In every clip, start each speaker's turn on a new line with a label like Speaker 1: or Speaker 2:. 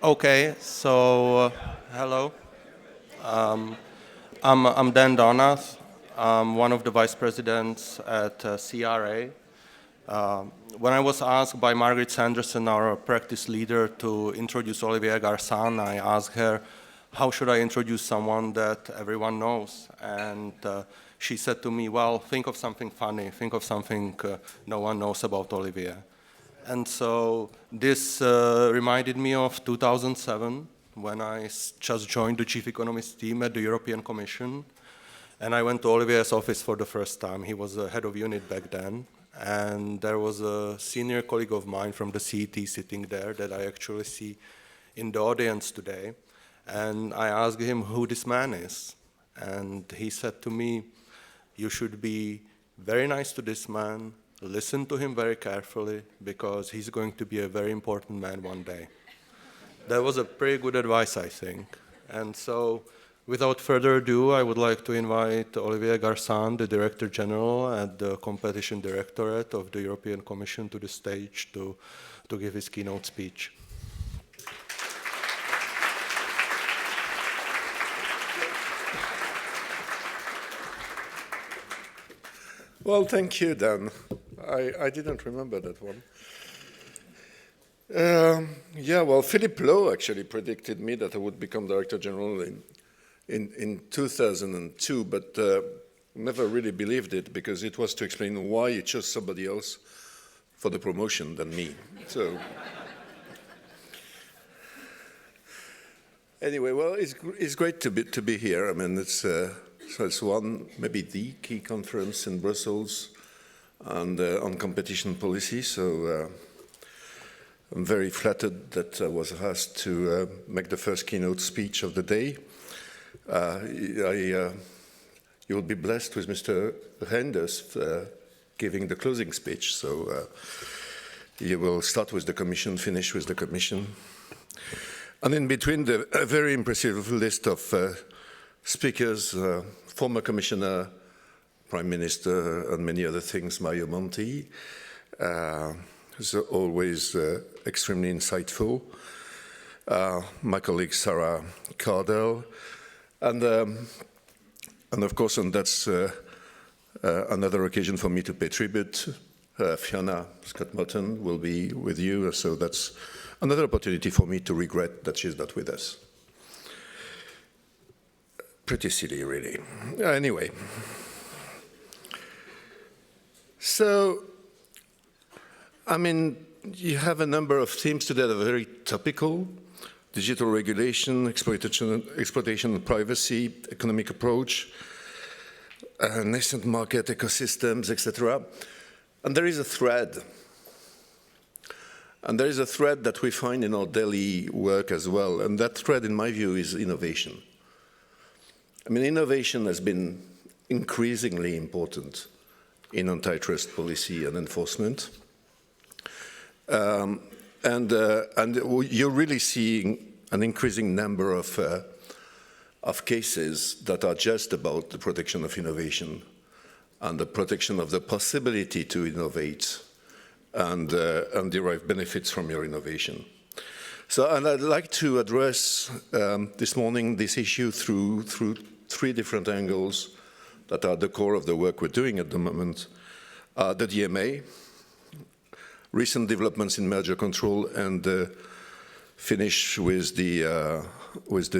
Speaker 1: Okay, so hello. I'm Dan Donath. I'm one of the vice presidents at CRA. When I was asked by Margaret Sanderson, our practice leader, to introduce Olivier Guersent, I asked her, how should I introduce someone that everyone knows? And she said to me, well, think of something funny, think of something no one knows about Olivier. And so this reminded me of 2007, when I just joined the chief economist team at the European Commission. And I went to Olivier's office for the first time. He was the head of unit back then. And there was a senior colleague of mine from the CET sitting there that I actually see in the audience today. And I asked him who this man is. And he said to me, you should be very nice to this man, listen to him very carefully, because he's going to be a very important man one day. That was a pretty good advice, I think. And so, without further ado, I would like to invite Olivier Guersent, the Director General at the Competition Directorate of the European Commission, to the stage to give his keynote speech.
Speaker 2: Well, thank you, Dan. I didn't remember that one. Yeah, well, Philippe Lowe actually predicted me that I would become Director General in 2002, but never really believed it because it was to explain why he chose somebody else for the promotion than me. So anyway, well, it's great to be here. I mean, it's one, maybe the key conference in Brussels and on competition policy. So I'm very flattered that I was asked to make the first keynote speech of the day. You will be blessed with Mr. Reinders giving the closing speech. So you will start with the Commission, finish with the Commission. And in between, a very impressive list of speakers, former Commissioner, Prime Minister, and many other things, Mario Monti, who's always extremely insightful. My colleague Sarah Cardell, and of course, and that's another occasion for me to pay tribute. Fiona Scott-Morton will be with you, so that's another opportunity for me to regret that she's not with us. Pretty silly, really. Anyway. So, I mean, you have a number of themes today that are very topical: digital regulation, exploitation of privacy, economic approach, nascent market ecosystems, etc. And there is a thread. And there is a thread that we find in our daily work as well. And that thread, in my view, is innovation. I mean, innovation has been increasingly important in antitrust policy and enforcement. And you're really seeing an increasing number of cases that are just about the protection of innovation and the protection of the possibility to innovate and derive benefits from your innovation. So, and I'd like to address this morning this issue through three different angles that are the core of the work we're doing at the moment. The DMA, recent developments in merger control, and finish with the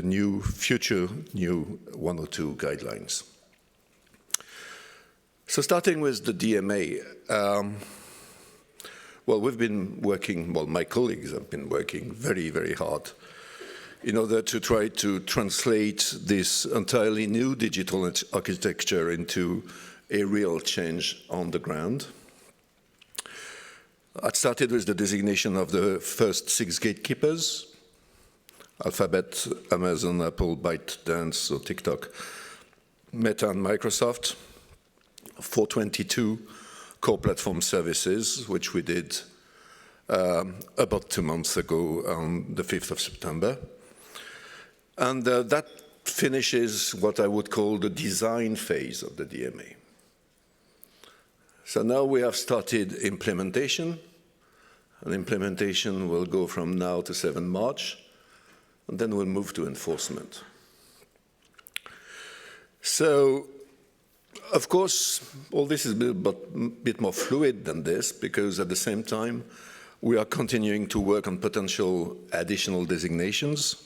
Speaker 2: new future 102 guidelines. So starting with the DMA, well, we've been working, well, my colleagues have been working very, very hard in order to try to translate this entirely new digital architecture into a real change on the ground. I started with the designation of the first 6 gatekeepers: Alphabet, Amazon, Apple, ByteDance, so TikTok, Meta, and Microsoft. 422 core platform services, which we did about 2 months ago on the 5th of September. And that finishes what I would call the design phase of the DMA. So now we have started implementation, and implementation will go from now to 7 March. and then we'll move to enforcement. So, of course, all this is a bit more fluid than this, because at the same time, we are continuing to work on potential additional designations.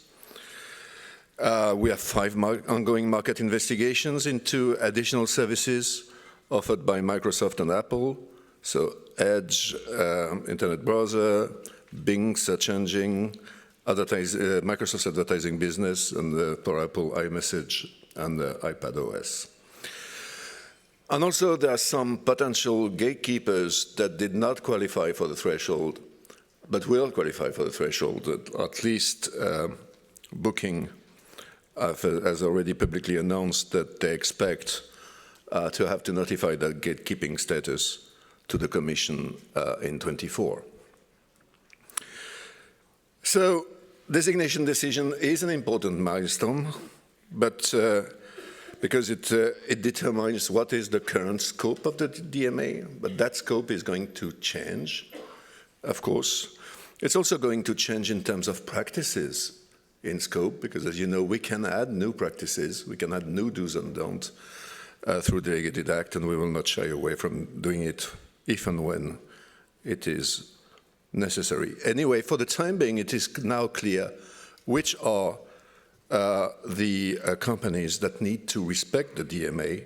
Speaker 2: We have 5 ongoing market investigations into additional services offered by Microsoft and Apple. So Edge, Internet Browser, Bing Search Engine, Microsoft Advertising Business, and for Apple iMessage and iPad OS. And also there are some potential gatekeepers that did not qualify for the threshold, but will qualify for the threshold, at least Booking has already publicly announced that they expect to have to notify that gatekeeping status to the Commission in 24. So designation decision is an important milestone, but because it determines what is the current scope of the DMA, but that scope is going to change, of course. It's also going to change in terms of practices in scope, because as you know, we can add new practices, we can add new do's and don'ts through delegated act, and we will not shy away from doing it if and when it is necessary. Anyway, for the time being, it is now clear which are the companies that need to respect the DMA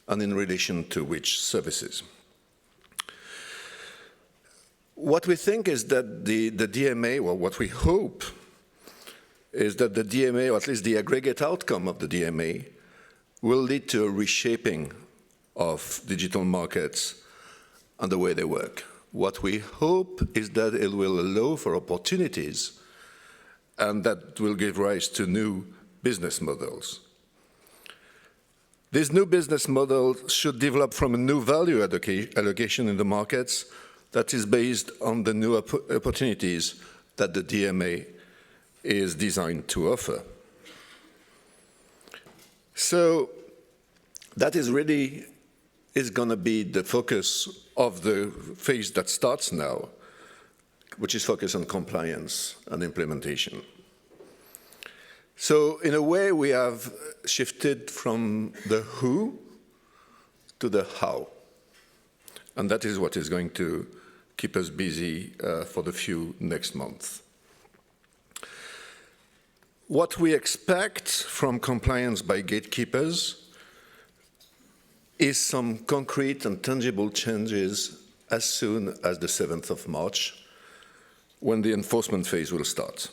Speaker 2: and in relation to which services. What we think is that the DMA, or what we hope, is that the DMA, or at least the aggregate outcome of the DMA, will lead to a reshaping of digital markets and the way they work. What we hope is that it will allow for opportunities, and that will give rise to new business models. This new business model should develop from a new value allocation in the markets that is based on the new opportunities that the DMA is designed to offer. So that is really going to be the focus of the phase that starts now, which is focused on compliance and implementation. So in a way, we have shifted from the who to the how. And that is what is going to keep us busy for the few next months. What we expect from compliance by gatekeepers is some concrete and tangible changes as soon as the 7th of March, when the enforcement phase will start.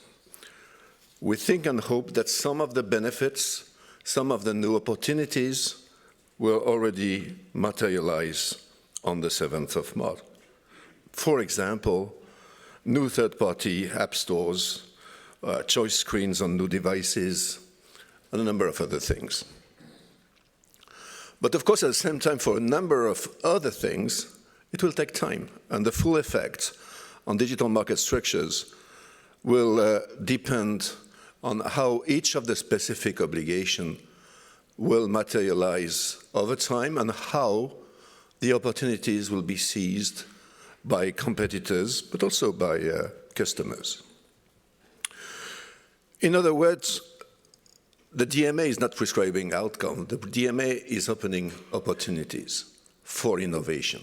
Speaker 2: We think and hope that some of the benefits, some of the new opportunities will already materialize on the 7th of March. For example, new third-party app stores, choice screens on new devices, and a number of other things. But of course, at the same time, for a number of other things, it will take time, and the full effect on digital market structures will depend on how each of the specific obligations will materialize over time and how the opportunities will be seized by competitors, but also by customers. In other words, the DMA is not prescribing outcome. The DMA is opening opportunities for innovation.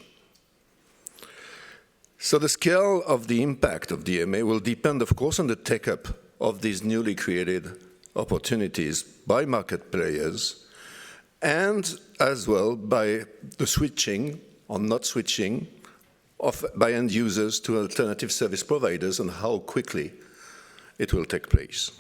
Speaker 2: So the scale of the impact of DMA will depend, of course, on the take-up of these newly created opportunities by market players, and as well by the switching or not switching by end users to alternative service providers, and how quickly it will take place.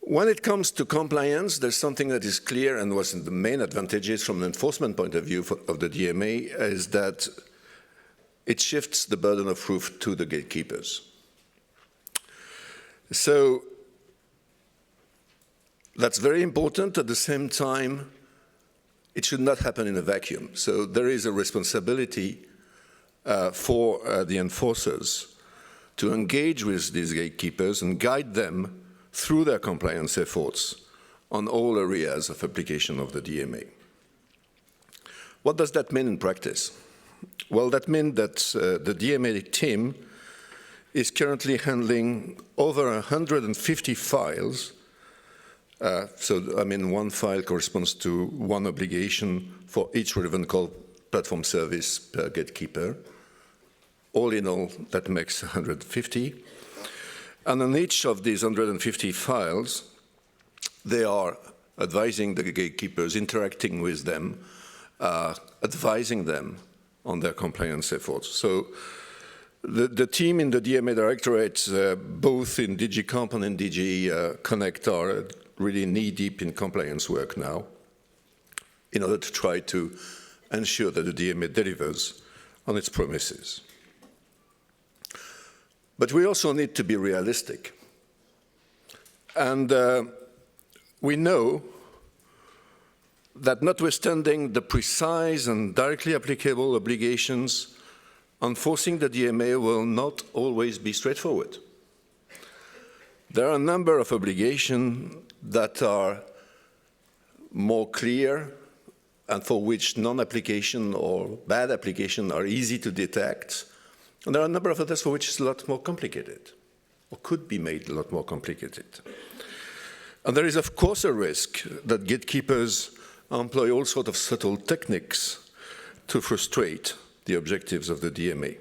Speaker 2: When it comes to compliance, there's something that is clear and was the main advantages from an enforcement point of view of the DMA, is that it shifts the burden of proof to the gatekeepers. So that's very important. At the same time, it should not happen in a vacuum. So there is a responsibility for the enforcers to engage with these gatekeepers and guide them through their compliance efforts on all areas of application of the DMA. What does that mean in practice? Well, that means that the DMA team is currently handling over 150 files. One file corresponds to one obligation for each relevant call platform service per gatekeeper. All in all, that makes 150. And on each of these 150 files, they are advising the gatekeepers, interacting with them, advising them on their compliance efforts. So the team in the DMA Directorate, both in DG Comp and in DG Connect, are really knee-deep in compliance work now in order to try to ensure that the DMA delivers on its promises. But we also need to be realistic. And we know that notwithstanding the precise and directly applicable obligations, enforcing the DMA will not always be straightforward. There are a number of obligations that are more clear and for which non-application or bad application are easy to detect. And there are a number of others for which it's a lot more complicated, or could be made a lot more complicated. And there is, of course, a risk that gatekeepers employ all sorts of subtle techniques to frustrate the objectives of the DMA.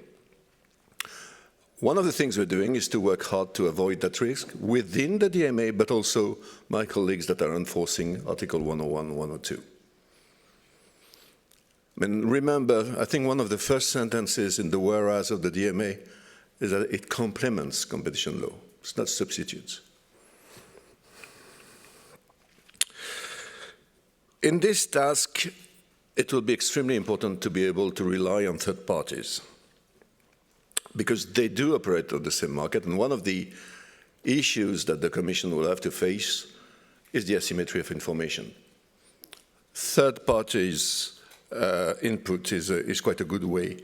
Speaker 2: One of the things we're doing is to work hard to avoid that risk within the DMA, but also my colleagues that are enforcing Article 101 and 102. Remember, I think one of the first sentences in the whereas of the DMA is that it complements competition law. It's not substitutes. In this task, it will be extremely important to be able to rely on third parties, because they do operate on the same market, and one of the issues that the Commission will have to face is the asymmetry of information. Third parties' input is quite a good way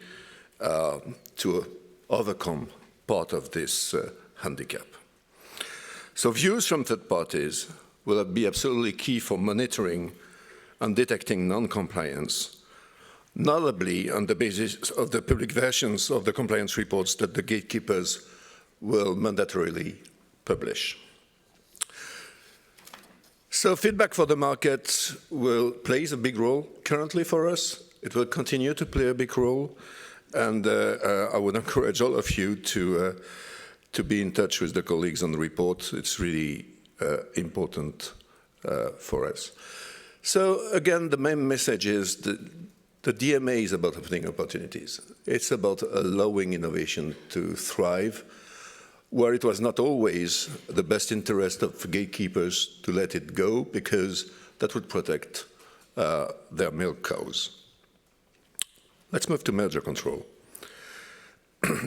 Speaker 2: to overcome part of this handicap. So views from third parties will be absolutely key for monitoring and detecting non-compliance, notably on the basis of the public versions of the compliance reports that the gatekeepers will mandatorily publish. So feedback for the market plays a big role currently for us. It will continue to play a big role, and I would encourage all of you to be in touch with the colleagues on the report. It's really important for us. So again, the main message is that the DMA is about opening opportunities. It's about allowing innovation to thrive, where it was not always the best interest of gatekeepers to let it go, because that would protect their milk cows. Let's move to merger control.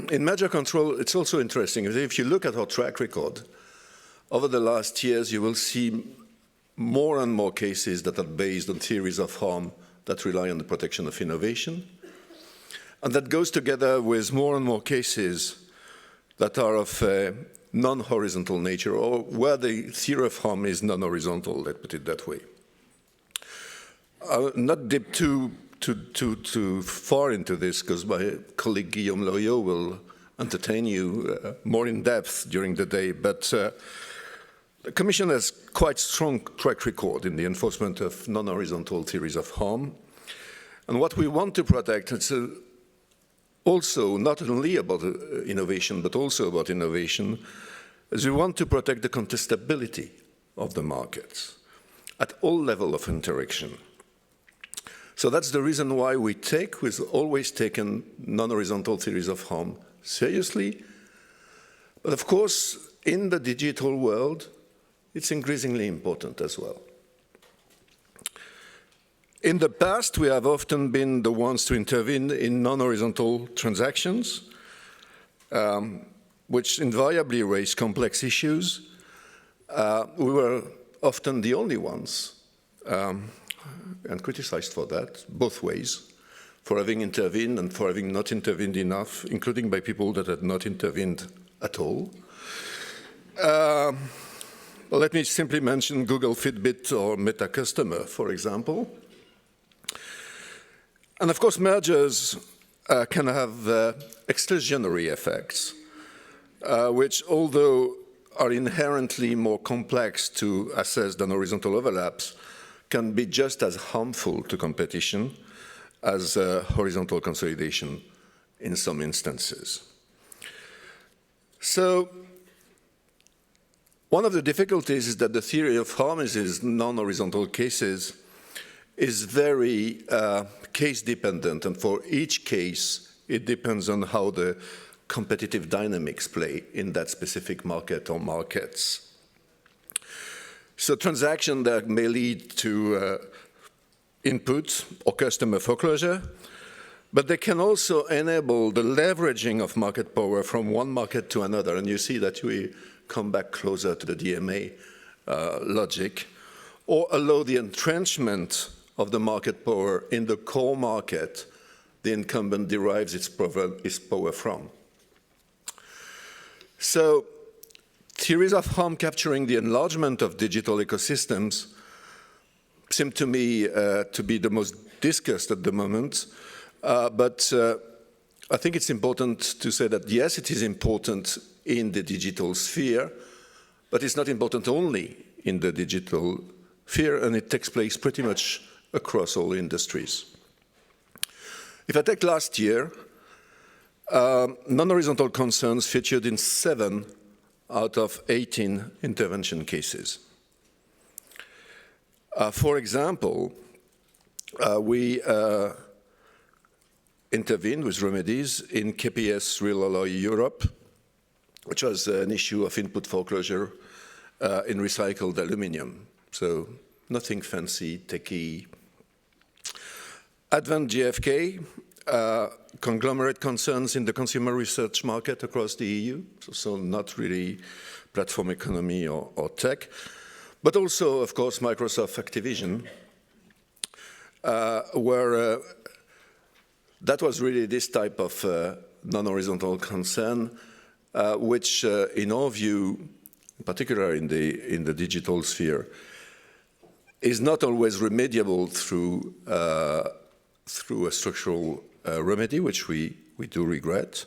Speaker 2: In merger control, it's also interesting. If you look at our track record, over the last years, you will see more and more cases that are based on theories of harm that rely on the protection of innovation. And that goes together with more and more cases that are of non-horizontal nature, or where the theory of harm is non-horizontal, let's put it that way. I'll not dip too far into this, because my colleague Guillaume Loriot will entertain you more in depth during the day, but the Commission has quite strong track record in the enforcement of non-horizontal theories of harm. And what we want to protect, it's also not only about innovation, but also about innovation, is we want to protect the contestability of the markets at all levels of interaction. So that's the reason why we've always taken non-horizontal theories of harm seriously. But of course, in the digital world, it's increasingly important as well. In the past, we have often been the ones to intervene in non-horizontal transactions, which invariably raise complex issues. We were often the only ones, and criticized for that, both ways, for having intervened and for having not intervened enough, including by people that had not intervened at all. Let me simply mention Google Fitbit or Meta Customer, for example. And of course, mergers can have exclusionary effects. which, although are inherently more complex to assess than horizontal overlaps, can be just as harmful to competition as horizontal consolidation in some instances. So one of the difficulties is that the theory of harm in these non-horizontal cases is very case-dependent, and for each case, it depends on how the competitive dynamics play in that specific market or markets. So transactions that may lead to input or customer foreclosure, but they can also enable the leveraging of market power from one market to another. And you see that we come back closer to the DMA logic, or allow the entrenchment of the market power in the core market the incumbent derives its power from. So theories of harm capturing the enlargement of digital ecosystems seem to me to be the most discussed at the moment. But I think it's important to say that, yes, it is important in the digital sphere, but it's not important only in the digital sphere, and it takes place pretty much across all industries. If I take last year, non-horizontal concerns featured in 7 out of 18 intervention cases. For example, we intervened with remedies in KPS Real Alloy Europe, which was an issue of input foreclosure in recycled aluminium. So nothing fancy, techie. Advent GFK, conglomerate concerns in the consumer research market across the EU, so not really platform economy or tech, but also, of course, Microsoft Activision, where that was really this type of non-horizontal concern, which, in our view, particularly in the digital sphere, is not always remediable through a structural remedy, which we do regret.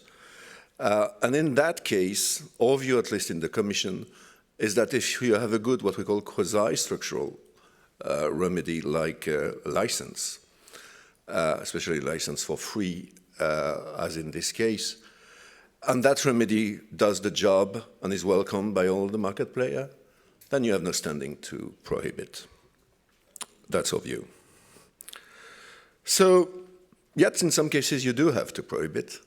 Speaker 2: And in that case, our view, at least in the Commission, is that if you have a good, what we call quasi-structural remedy, like license, especially license for free, as in this case, and that remedy does the job and is welcomed by all the market players, then you have no standing to prohibit. That's our view. So, yet in some cases you do have to prohibit.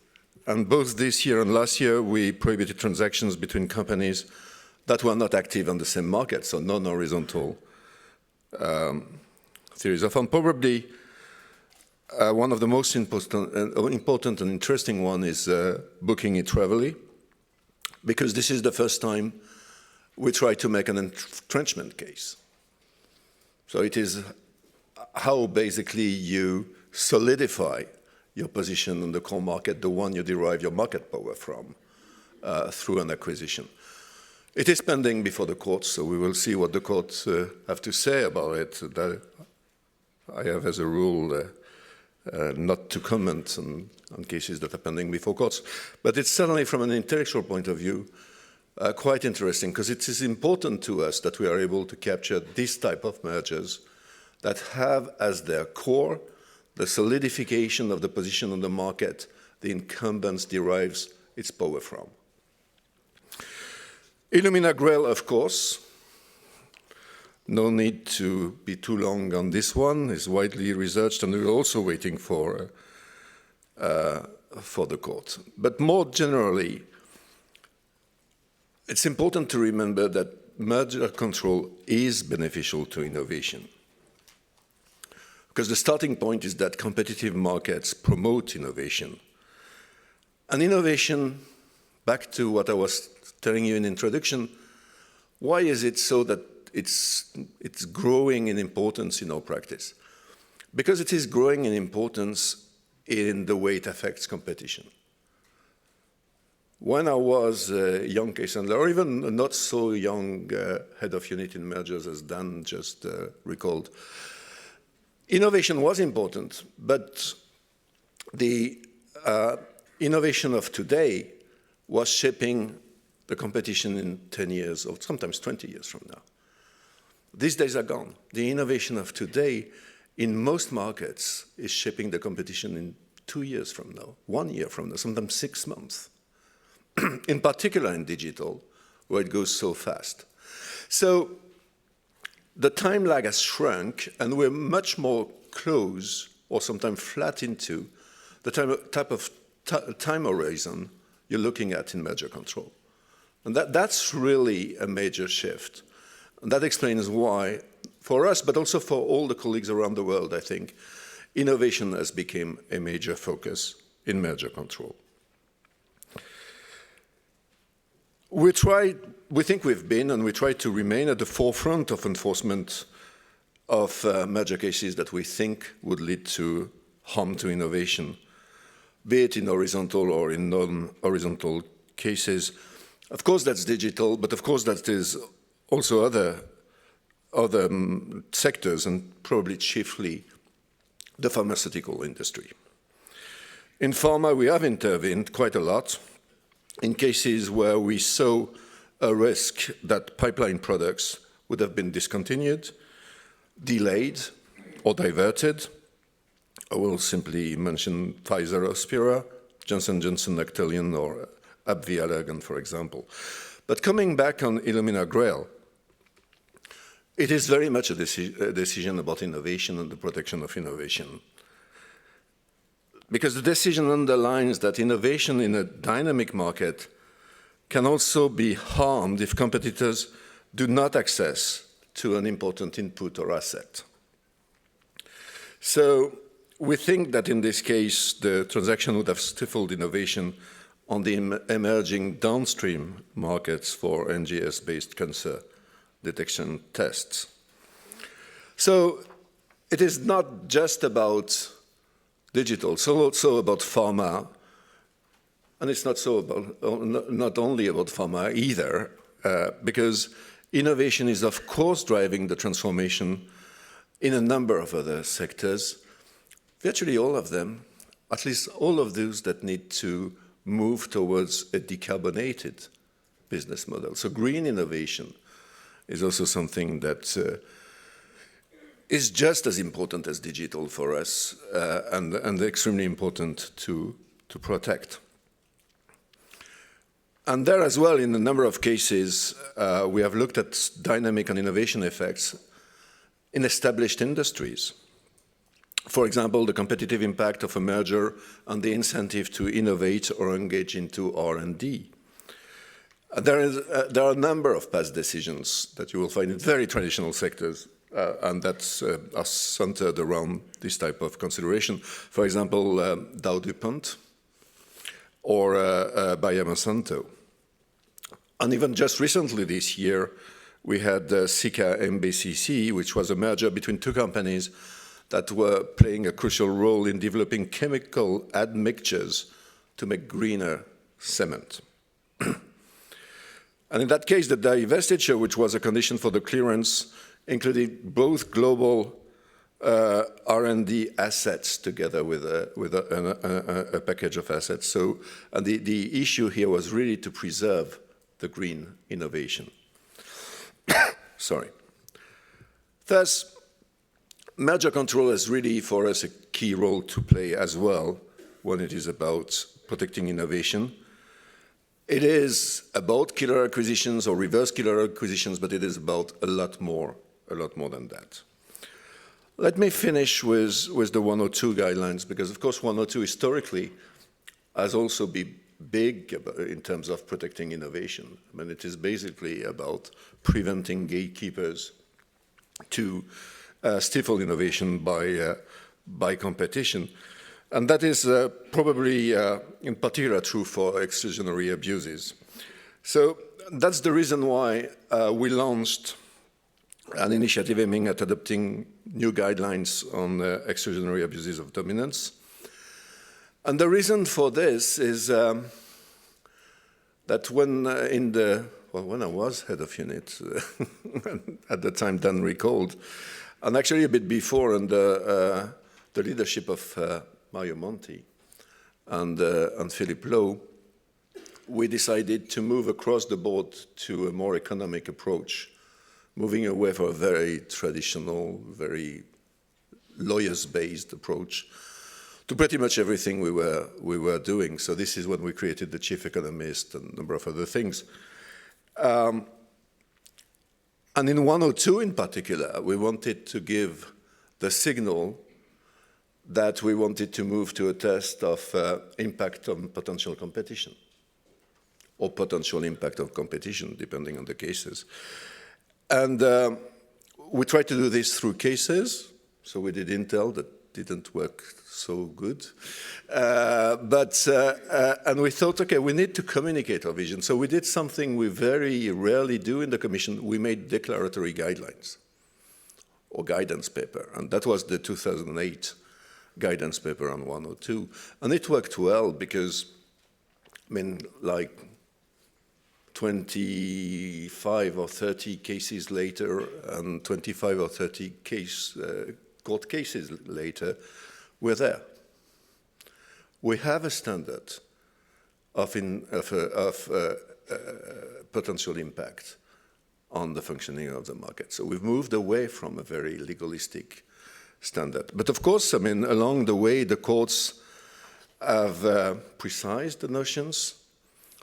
Speaker 2: And both this year and last year we prohibited transactions between companies that were not active on the same market, so non-horizontal theories of harm. Probably one of the most important and interesting one is booking it travelly, because this is the first time we try to make an entrenchment case. So it is how basically you solidify your position in the core market, the one you derive your market power from, through an acquisition. It is pending before the courts, so we will see what the courts have to say about it. I have as a rule not to comment on cases that are pending before courts. But it's certainly, from an intellectual point of view, quite interesting, because it is important to us that we are able to capture this type of mergers that have as their core the solidification of the position on the market the incumbents derives its power from. Illumina Grail, of course, no need to be too long on this one, is widely researched, and we're also waiting for the court. But more generally, it's important to remember that merger control is beneficial to innovation, because the starting point is that competitive markets promote innovation. And innovation, back to what I was telling you in introduction, why is it so that it's growing in importance in our practice? Because it is growing in importance in the way it affects competition. When I was a young case handler, or even a not so young head of unit in mergers, as Dan just recalled, innovation was important, but the innovation of today was shaping the competition in 10 years or sometimes 20 years from now. These days are gone. The innovation of today in most markets is shaping the competition in 2 years from now, 1 year from now, sometimes 6 months. In particular in digital, where it goes so fast. So the time lag has shrunk, and we're much more close, or sometimes flat into, the type of time horizon you're looking at in merger control. And that's really a major shift. And that explains why, for us, but also for all the colleagues around the world, I think, innovation has become a major focus in merger control. We think we've been, and we try to remain at the forefront of enforcement of merger cases that we think would lead to harm to innovation, be it in horizontal or in non-horizontal cases. Of course, that's digital, but of course, that is also other sectors, and probably chiefly the pharmaceutical industry. In pharma, we have intervened quite a lot in cases where we saw a risk that pipeline products would have been discontinued, delayed, or diverted. I will simply mention Pfizer Hospira, Johnson & Johnson Actelion, or AbbVie Allergan, for example. But coming back on Illumina Grail, it is very much a decision about innovation and the protection of innovation. Because the decision underlines that innovation in a dynamic market can also be harmed if competitors do not access to an important input or asset. So we think that in this case, the transaction would have stifled innovation on the emerging downstream markets for NGS-based cancer detection tests. So it is not just about digital, it's also about pharma, and it's not only about pharma either, because innovation is of course driving the transformation in a number of other sectors, virtually all of them, at least all of those that need to move towards a decarbonated business model. So green innovation is also something that is just as important as digital for us, and extremely important to protect. And there as well, in a number of cases, we have looked at dynamic and innovation effects in established industries. For example, the competitive impact of a merger and the incentive to innovate or engage into R&D. There are a number of past decisions that you will find in very traditional sectors, and that are centered around this type of consideration. For example, Dow DuPont or Bayer Monsanto. And even just recently this year, we had Sika MBCC, which was a merger between two companies that were playing a crucial role in developing chemical admixtures to make greener cement. And in that case, the divestiture, which was a condition for the clearance, included both global R&D assets together with a package of assets. So the issue here was really to preserve the green innovation. Sorry. Thus, merger control is really for us a key role to play as well when it is about protecting innovation. It is about killer acquisitions or reverse killer acquisitions, but it is about a lot more than that. Let me finish with the 102 guidelines, because of course 102 historically has also been big in terms of protecting innovation. I mean, it is basically about preventing gatekeepers to stifle innovation by competition. And that is probably in particular true for exclusionary abuses. So that's the reason why we launched an initiative aiming at adopting new guidelines on exclusionary abuses of dominance. And the reason for this is that when I was head of unit, at the time Dan recalled, and actually a bit before under the leadership of Mario Monti and Philip Lowe, we decided to move across the board to a more economic approach, moving away from a very traditional, very lawyers-based approach to pretty much everything we were doing. So this is when we created the chief economist and a number of other things. And in 102 in particular, we wanted to give the signal that we wanted to move to a test of impact on potential competition, or potential impact of competition, depending on the cases. And we tried to do this through cases. So we did Intel, that didn't work so good. And we thought, okay, we need to communicate our vision. So we did something we very rarely do in the Commission. We made declaratory guidelines, or guidance paper. And that was the 2008 guidance paper on 102. And it worked well because, I mean, like 25 or 30 cases later and 25 or 30 court cases later, we're there. We have a standard of potential impact on the functioning of the market. So we've moved away from a very legalistic standard. But of course, I mean, along the way, the courts have precised the notions,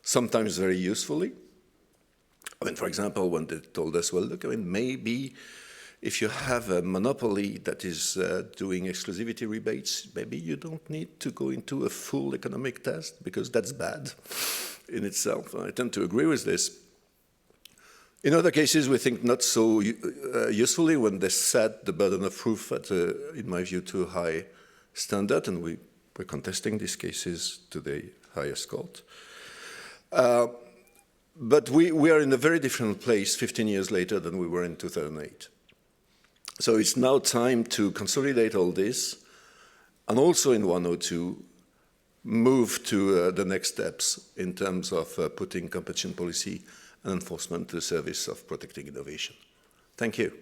Speaker 2: sometimes very usefully. I mean, for example, when they told us, well, look, I mean, maybe if you have a monopoly that is doing exclusivity rebates, maybe you don't need to go into a full economic test because that's bad in itself. I tend to agree with this. In other cases, we think not so usefully when they set the burden of proof at, in my view, too high standard, and we're contesting these cases to the highest court. But we are in a very different place 15 years later than we were in 2008. So it's now time to consolidate all this, and also in 102, move to the next steps in terms of putting competition policy and enforcement to the service of protecting innovation. Thank you.